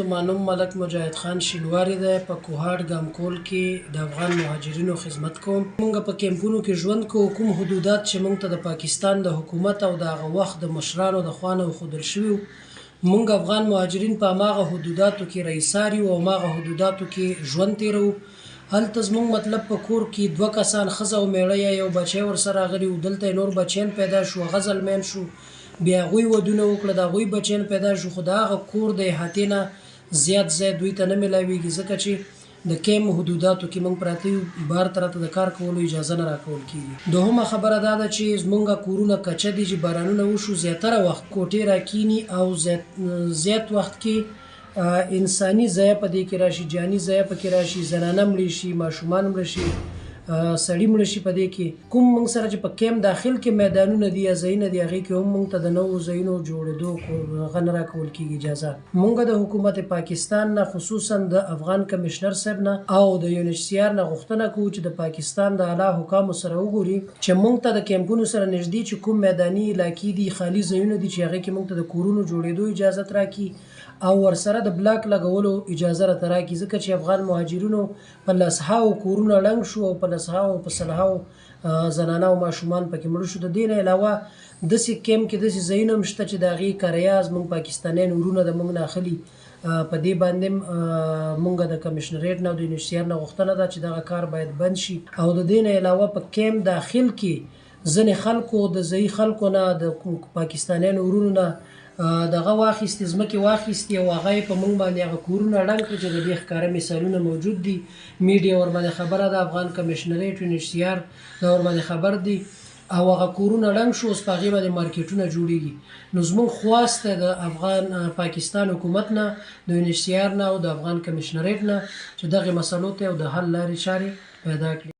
زما نوم ملک مجاهد خان شینواری دی. په کوهاټ ګامکول کې د افغان مهاجرینو خدمت کوم. مونږ په کیمپونو کې ژوند کوو. کوم حدودات چې مونږ ته د پاکستان د حکومت او د هغه وخت د مشرانو د خوا نه وښودل شوي وو، مونږ افغان مهاجرین په هماغه حدوداتو کې رئیسار یو او هماغه حدوداتو کې ژوند تیروو. هلته زموږ مطلب په کور کې دوه کسان ښځه او میړه یا یو بچی ورسره راغلي وو. دلته نور بچیان پیدا شو، هغه زلمیان شو، بیا هغوی ودونه وکړه، د هغوی بچیان پیدا شو، خو د هغه کور د احاطې نه زیات ځای دوی ته نه میلاویږي، ځکه چې د کیم حدوداتو کې موږ پراته یو، بهر ته راته د کار کولو اجازه نه راکول کېږي. دوهمه خبره دا ده چې زموږ کورونه کچه دي، چې بارانونه وشو زیاتره وخت کوټې راکیني او زیات وخت کې انساني ضایع په دې کې راشي، جاني ضایع پکې راشي، زنانه مړې شي، ماشومان مړه شي، سړي مړه شي. په دې کې کوم موږ سره چې په کیم داخل کې میدانونه دي یا ځایونه دي، هغې کې هم موږ ته د نوو ځایونو جوړېدو هغه نه راکول کېږي اجازه. موږ د حکومت پاکستان نه، خصوصا د افغان کمیشنر صاحب نه او د UNHCR نه غوښتنه کوو چې د پاکستان د اعلی حکامو سره وګوري چې موږ ته د کیمپونو سره نږدې چې کوم میداني علاقې دي، خالي ځایونه دي، چې هغې کې موږ ته د کورونو جوړېدو اجازت راکړي او ورسره د بلاک لګولو اجازه راته راکړي، ځکه چې افغان مهاجرینو په لسهاوو کورونه ړنګ شو او په لسهاوو په سلهاوو زنانه او ماشومان پکې مړه شو. د دې نه علاوه داسې کیم کې داسې ځایونه هم شته چې د هغې کرایه زموږ پاکستانیان ورونه د موږ نه اخلي. په دې باندې موږ د کمیشنریټ نه او د UNHCR نه غوښتنه ده چې دغه کار باید بند شي. او د دې نه علاوه په کیم داخل کې ځینې خلکو د ځایي خلکو نه، د پاکستانیانو ورونو نه دغه واخیستې، ځمکې واخیستې او هغه یې په موږ باندې هغه کورونه ړنګ کړي، چې د دې ښکاره مثالونه موجود دي. میډیا ورباندې خبره ده، افغان کمیشنریټ UNHCR دا ورباندې خبر دي او هغه کورونه ړنګ شو، اوس په هغې باندې مارکیټونه جوړېږي. نو زموږ خواست دی د افغان پاکستان حکومت نه، د UNHCR نه او د افغان کمیشنریټ نه چې دغې مسلو ته یو د حل لارې چارې پیدا کړي.